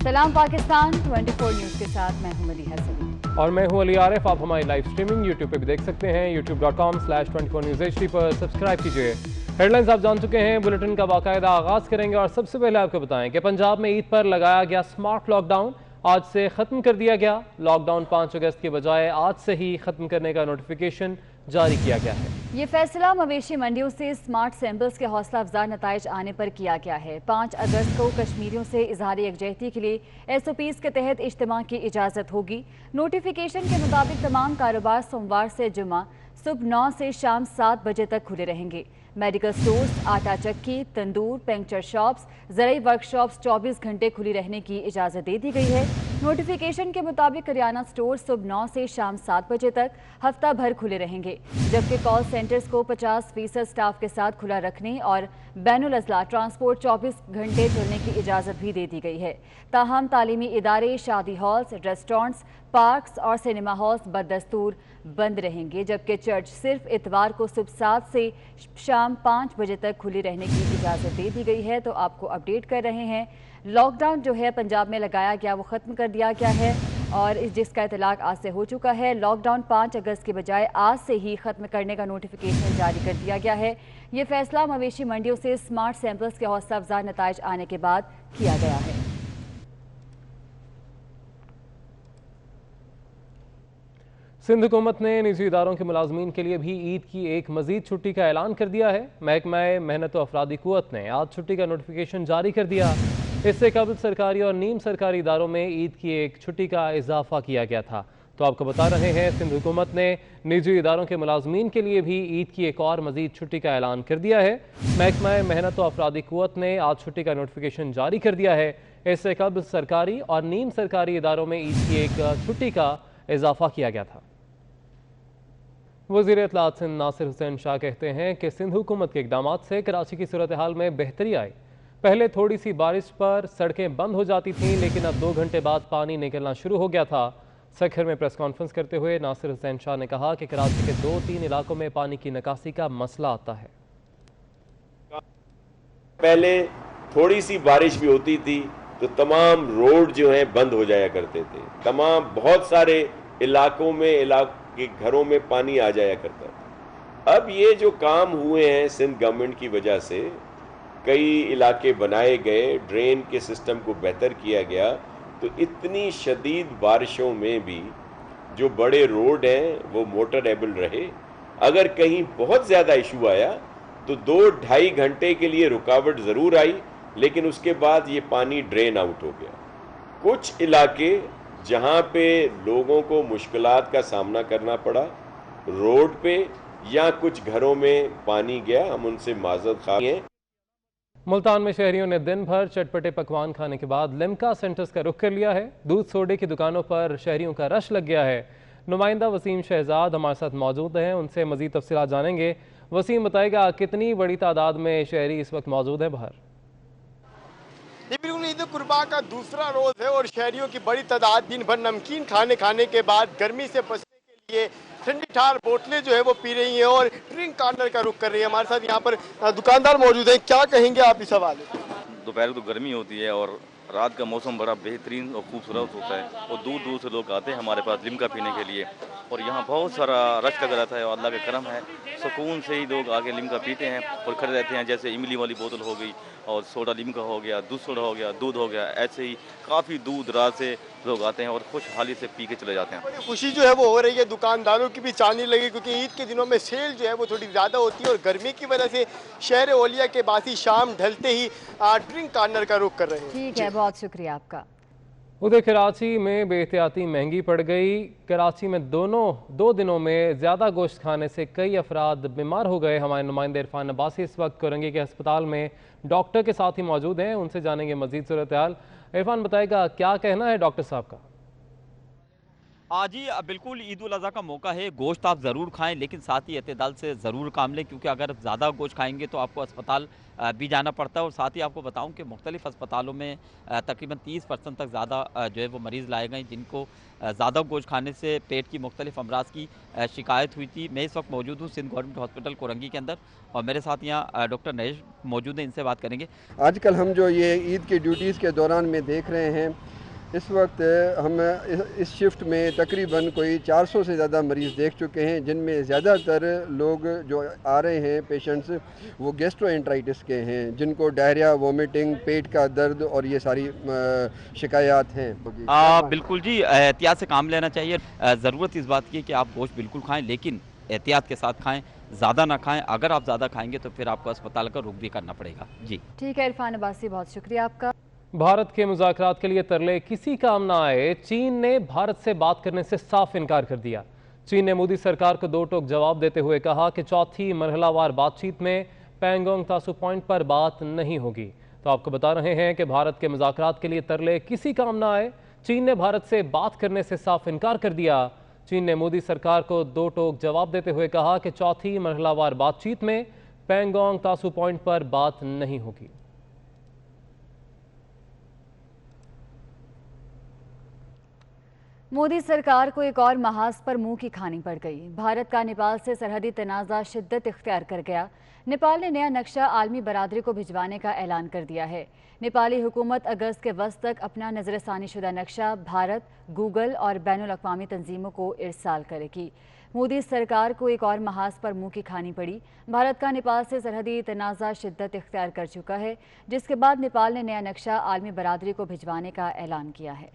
सलाम पाकिस्तान 24 न्यूज़ के साथ मैं हूं मदीहा सलीम और मैं हूं अली आरिफ। आप हमारी लाइव स्ट्रीमिंग YouTube पे भी देख सकते हैं। youtube.com/24newshd पर सब्सक्राइब कीजिए। हेडलाइंस आप जान चुके हैं, बुलेटिन का बाकायदा आगाज़ करेंगे और सबसे पहले आपको बताएं कि पंजाब में ईद पर लगाया गया स्मार्ट लॉकडाउन आज से ख़त्म कर दिया गया। लॉकडाउन 5 अगस्त के बजाय आज से ही ख़त्म करने का नोटिफिकेशन जारी किया गया है। ये फैसला मवेशी मंडियों से स्मार्ट सैंपल्स के हौसला अफजा नताइज आने पर किया गया है। 5 अगस्त को कश्मीरियों से इजहार यकजहती के लिए SOPs के तहत इज्तिमा की इजाज़त होगी। नोटिफिकेशन के मुताबिक तमाम कारोबार सोमवार से जुमा सुबह 9 से शाम 7 बजे तक खुले रहेंगे। मेडिकल स्टोर्स, आटा चक्की, तंदूर, पंक्चर शॉप्स, ज़राई वर्कशॉप्स 24 घंटे खुली रहने की इजाज़त दे दी गई है। नोटिफिकेशन के मुताबिक करियाना स्टोर सुबह 9 से शाम 7 बजे तक हफ्ता भर खुले रहेंगे, जबकि कॉल सेंटर्स को 50% स्टाफ के साथ खुला रखने और बैनुल अज़ला ट्रांसपोर्ट 24 घंटे चलने की इजाज़त भी दे दी गई है। ताहम तालीमी इदारे, शादी हॉल्स, रेस्टोरेंट्स, पार्क्स और सिनेमा हॉल्स बदस्तूर बंद रहेंगे, जबकि चर्च सिर्फ इतवार को सुबह 7 से शाम 5 बजे तक खुली रहने की इजाज़त दे दी गई है। तो आपको अपडेट कर रहे हैं, लॉकडाउन जो है पंजाब में लगाया गया वो ख़त्म कर दिया गया है और जिसका इतलाक आज से हो चुका है। लॉकडाउन 5 अगस्त के बजाय आज से ही ख़त्म करने का नोटिफिकेशन जारी कर दिया गया है। ये फैसला मवेशी मंडियों से स्मार्ट सैंपल्स के हौसला अफजा नताइज आने के बाद किया गया है। सिंध हुकूमत ने निजी इदारों के मुलाजमीन के लिए भी ईद की एक मजीद छुट्टी का ऐलान कर दिया है। महकमा मेहनत व अफरादी कुव्वत ने आज छुट्टी का नोटिफिकेशन जारी कर दिया। इससे कबल सरकारी और नीम सरकारी इदारों में ईद की एक छुट्टी का इजाफा किया गया था। तो आपको बता रहे हैं, सिंध हुकूमत ने निजी इदारों के मुलाजमीन के लिए भी ईद की एक और मजीद छुट्टी का ऐलान कर दिया है। महकमा मेहनत व अफरादी कुव्वत ने आज छुट्टी का नोटिफिकेशन जारी कर दिया है। इससे कबल सरकारी और नीम सरकारी इदारों में ईद की एक छुट्टी का इजाफा किया गया था। वज़ीर इत्तलात सिंध नासिर हुसैन शाह कहते हैं कि सिंध हुकूमत के इक़दाम से कराची की सूरत हाल में बेहतरी आई। पहले थोड़ी सी बारिश पर सड़कें बंद हो जाती थीं, लेकिन अब 2 घंटे बाद पानी निकलना शुरू हो गया था। सखर में प्रेस कॉन्फ्रेंस करते हुए नासिर हुसैन शाह ने कहा कि कराची के 2-3 इलाकों में पानी की निकासी का मसला आता है। पहले थोड़ी सी बारिश भी होती थी तो तमाम रोड जो हैं बंद हो जाया करते थे। तमाम बहुत सारे इलाकों में के घरों में पानी आ जाया करता था। अब ये जो काम हुए हैं सिंध गवर्नमेंट की वजह से, कई इलाके बनाए गए, ड्रेन के सिस्टम को बेहतर किया गया, तो इतनी शदीद बारिशों में भी जो बड़े रोड हैं वो मोटरेबल रहे। अगर कहीं बहुत ज़्यादा इशू आया तो 2-2.5 घंटे के लिए रुकावट ज़रूर आई, लेकिन उसके बाद ये पानी ड्रेन आउट हो गया। कुछ इलाके जहाँ पे लोगों को मुश्किलात का सामना करना पड़ा रोड पे या कुछ घरों में पानी गया, हम उनसे माजरत ख़्वाह हैं। मुल्तान में शहरियों ने दिन भर चटपटे पकवान खाने के बाद लिम्का सेंटर्स का रुख कर लिया है। दूध सोडे की दुकानों पर शहरियों का रश लग गया है। नुमाइंदा वसीम शहजाद हमारे साथ मौजूद हैं, उनसे मजीद तफसीलात जानेंगे। वसीम, बताएगा कितनी बड़ी तादाद में शहरी इस वक्त मौजूद हैं बाहर? बिल्कुल, ईद कुर्बा का दूसरा रोज़ है और शहरियों की बड़ी तादाद दिन भर नमकीन खाने के बाद गर्मी से बचने के लिए ठंडी ठार बोतलें जो है वो पी रही हैं और ड्रिंक कॉर्नर का रुख कर रही है। हमारे साथ यहाँ पर दुकानदार मौजूद हैं, क्या कहेंगे आप इस हवाले? दोपहर को गर्मी होती है और रात का मौसम बड़ा बेहतरीन और खूबसूरत होता है और दूर दूर से लोग आते हैं हमारे पास लिम्का पीने के लिए और यहाँ बहुत सारा रश लगा रहता है और अल्लाह का करम है, सुकून से ही लोग आके लिम्का पीते हैं और खड़े रहते हैं। जैसे इमली वाली बोतल हो गई और सोडा लिम्का हो गया, दूध सोडा हो गया, दूध हो गया, ऐसे ही काफ़ी दूर दराज से लोग आते हैं और खुशहाली से पी के चले जाते हैं। खुशी जो है वो हो रही है, दुकानदारों की भी चांदी लगी, क्योंकि ईद के दिनों में सेल जो है वो थोड़ी ज़्यादा होती है और गर्मी की वजह से शहर ओलिया के बासी शाम ढलते ही ड्रिंक कॉर्नर का रुख कर रहे हैं। ठीक है, बहुत शुक्रिया आपका। उधर कराची में बेहतियाती महंगी पड़ गई। कराची में 2 दिनों में ज़्यादा गोश्त खाने से कई अफराद बीमार हो गए। हमारे नुमाइंदे इरफान अब्बासी इस वक्त कोरंगी के अस्पताल में डॉक्टर के साथ ही मौजूद हैं, उनसे जानेंगे मजीद सूरत हाल। इरफान, बताएगा क्या कहना है डॉक्टर साहब का? जी बिल्कुल, ईद उल अज़हा का मौका है, गोश्त आप ज़रूर खाएं लेकिन साथ ही एतदाल से ज़रूर काम लें, क्योंकि अगर ज़्यादा गोश्त खाएंगे तो आपको अस्पताल भी जाना पड़ता है। और साथ ही आपको बताऊं कि मुख्तलिफ़ अस्पतालों में तकरीबन 30% तक ज़्यादा जो है वो मरीज़ लाए गए जिनको ज़्यादा गोश्त खाने से पेट की मुख्तलिफ़ अमराज की शिकायत हुई थी। मैं इस वक्त मौजूद हूँ सिंध गवर्नमेंट हॉस्पिटल कोरंगी के अंदर और मेरे साथ यहाँ डॉक्टर नरेश मौजूद हैं, इनसे बात करेंगे। आजकल हम जो ये ईद की ड्यूटीज़ के दौरान में देख रहे हैं, इस वक्त हम इस शिफ्ट में तकरीबन कोई 400 से ज़्यादा मरीज़ देख चुके हैं, जिनमें ज़्यादातर लोग जो आ रहे हैं पेशेंट्स वो गैस्ट्रोएंटराइटिस के हैं, जिनको डायरिया, वोमिटिंग, पेट का दर्द और ये सारी शिकायत हैं। बिल्कुल जी, एहतियात से काम लेना चाहिए। ज़रूरत इस बात की है कि आप गोश्त बिल्कुल खाएँ लेकिन एहतियात के साथ खाएँ, ज़्यादा ना खाएँ। अगर आप ज़्यादा खाएँगे तो फिर आपको अस्पताल का रुख भी करना पड़ेगा। जी ठीक है इरफान अब्बासी, बहुत शुक्रिया आपका। भारत के मुज़ाकरात के लिए तरले किसी काम ना आए, चीन ने भारत से बात करने से साफ इनकार कर दिया। चीन ने मोदी सरकार को दो टोक जवाब देते हुए कहा कि चौथी मरहलावार बातचीत में पैंगोंग तासु पॉइंट पर बात नहीं होगी। तो आपको बता रहे हैं कि भारत के मुज़ाकरात के लिए तरले किसी काम ना आए, चीन ने भारत से बात करने से साफ इनकार कर दिया। चीन ने मोदी सरकार को दो टोक जवाब देते हुए कहा कि चौथी मरहलावार बातचीत में पैंगोंग तासु पॉइंट पर बात नहीं होगी। मोदी सरकार को एक और महाज पर मुंह की खानी पड़ गई। भारत का नेपाल से सरहदी तनाज़ा शिद्दत इख्तियार कर गया। नेपाल ने नया नक्शा आलमी बरादरी को भिजवाने का ऐलान कर दिया है। नेपाली हुकूमत अगस्त के वस्त तक अपना नज़रसानी शुदा नक्शा भारत, गूगल और बैनुल अक़वामी तंजीमों को इरसाल करेगी। मोदी सरकार को एक और महाज पर मुंह की खानी पड़ी। भारत का नेपाल से सरहदी तनाज़ा शिद्दत इख्तियार कर चुका है, जिसके बाद नेपाल ने नया नक्शा आलमी बरादरी को भिजवाने का ऐलान किया है।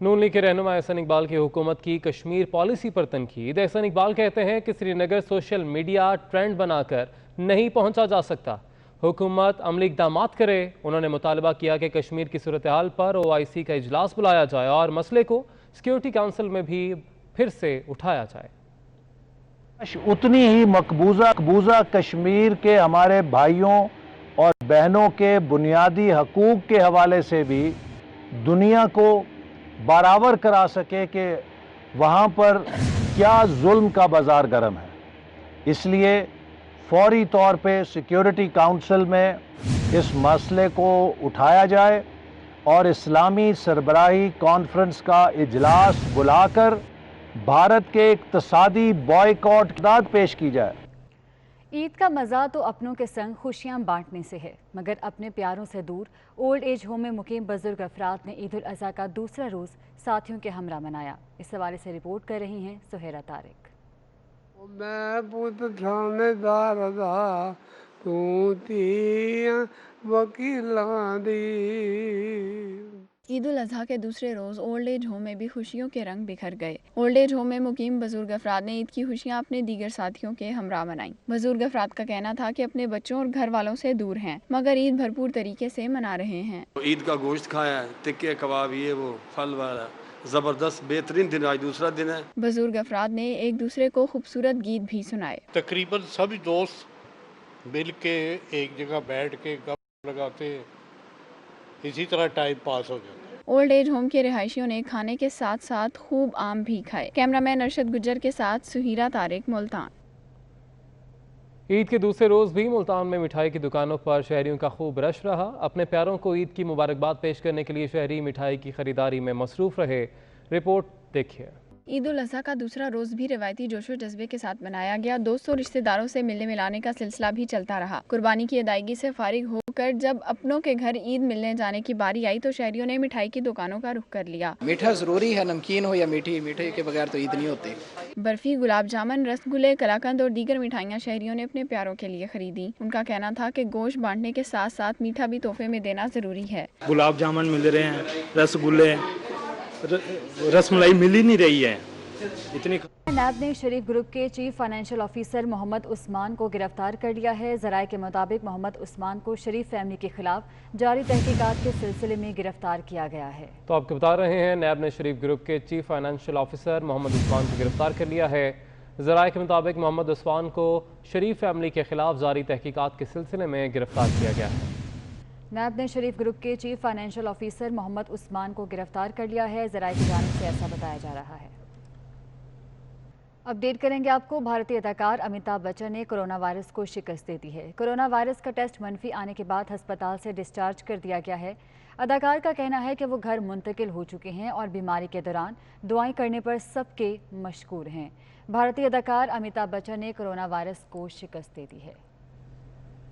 नून लीग के रहनुमा एहसन इकबाल की हुकूमत की कश्मीर पॉलिसी पर तनकीद। एहसन इकबाल कहते हैं कि श्रीनगर सोशल मीडिया ट्रेंड बनाकर नहीं पहुंचा जा सकता, हुकूमत अमली इक़दामात करे। उन्होंने मुतालबा किया कि कश्मीर की सूरत हाल पर OIC का इजलास बुलाया जाए और मसले को सिक्योरिटी काउंसिल में भी फिर से उठाया जाए। उतनी ही मकबूजा कश्मीर के हमारे भाइयों और बहनों के बुनियादी हकूक़ के हवाले से भी दुनिया को बराबर करा सके कि वहाँ पर क्या जुल्म का बाजार गर्म है। इसलिए फौरी तौर पे सिक्योरिटी काउंसिल में इस मसले को उठाया जाए और इस्लामी सरबराही कॉन्फ्रेंस का इजलास बुलाकर भारत के इक्तसादी बॉयकॉट की दाद पेश की जाए। ईद का मज़ा तो अपनों के संग खुशियां बांटने से है, मगर अपने प्यारों से दूर ओल्ड एज होम में मुकीम बुजुर्ग अफराद ने ईद उल अज़हा का दूसरा रोज़ साथियों के हमरा मनाया। इस हवाले से रिपोर्ट कर रही हैं सुहेरा तारिक। मैं पुत थानेदार दा तू तियां वकीलां दी। ईद उल अज़हा के दूसरे रोज़ ओल्ड एज होम में भी खुशियों के रंग बिखर गए। ओल्ड एज होम में मुकीम बुजुर्ग अफराद ने ईद की खुशियां अपने दीगर साथियों के हमरा मनाई। बुजुर्ग अफराद का कहना था कि अपने बच्चों और घर वालों से दूर हैं, मगर ईद भरपूर तरीके से मना रहे हैं। ईद का गोश्त खाया, टिक्के कबाब, ये वो फल वाला, जबरदस्त बेहतरीन दिन, आज दूसरा दिन है। बुजुर्ग अफराद ने एक दूसरे को खूबसूरत गीत भी सुनाए। तकरीबन सभी दोस्त मिल के एक जगह बैठ के गप लगाते, इसी तरह टाइम पास हो जाता। ओल्ड एज होम के रिहायशियों ने खाने के साथ साथ खूब आम भी खाए। कैमरामैन अरशद गुज्जर के साथ सुहेरा तारिक, मुल्तान। ईद के दूसरे रोज़ भी मुल्तान में मिठाई की दुकानों पर शहरियों का खूब रश रहा। अपने प्यारों को ईद की मुबारकबाद पेश करने के लिए शहरी मिठाई की खरीदारी में मसरूफ़ रहे। रिपोर्ट देखिए। ईद उल अज़हा का दूसरा रोज़ भी रिवायती जोशो जज्बे के साथ मनाया गया। दोस्तों रिश्तेदारों से मिलने मिलाने का सिलसिला भी चलता रहा। कुर्बानी की अदायगी से फारिग होकर जब अपनों के घर ईद मिलने जाने की बारी आई तो शहरियों ने मिठाई की दुकानों का रुख कर लिया। मीठा ज़रूरी है, नमकीन हो या मीठी, मीठे के बगैर तो ईद नहीं होती। बर्फी, गुलाब जामुन, रसगुल्ले, कलाकंद और दीगर मिठाइयाँ शहरियों ने अपने प्यारों के लिए खरीदी। उनका कहना था कि गोश्त बांटने के साथ साथ मीठा भी तोहफे में देना जरूरी है। गुलाब जामुन मिल रहे हैं, रसगुल्ले, रसमलाई मिल ही नहीं रही है इतनी। नैब ने शरीफ ग्रुप के chief financial officer Mohammad Usman को गिरफ्तार कर लिया है। ज़राए के मुताबिक मोहम्मद उस्मान को शरीफ फैमिली के खिलाफ जारी तहकीकात के सिलसिले में गिरफ्तार किया गया है। तो आपको बता रहे हैं नैब ने शरीफ ग्रुप के chief financial officer Mohammad Usman को गिरफ्तार कर लिया है। ज़राए के मुताबिक मोहम्मद उस्मान को शरीफ फैमिली के खिलाफ जारी तहकीकात के सिलसिले में गिरफ्तार किया गया है। नैब ने शरीफ ग्रुप के chief financial officer Mohammad Usman को गिरफ्तार कर लिया है। ज़राए की जानिब से ऐसा बताया जा रहा है। अपडेट करेंगे आपको। भारतीय अदाकार अमिताभ बच्चन ने कोरोना वायरस को शिकस्त दे दी है। कोरोना वायरस का टेस्ट मनफी आने के बाद अस्पताल से डिस्चार्ज कर दिया गया है। अदाकार का कहना है कि वो घर मुंतकिल हो चुके हैं और बीमारी के दौरान दुआएं करने पर सबके मशकूर हैं। भारतीय अदाकार अमिताभ बच्चन ने कोरोना वायरस को शिकस्त दे दी है।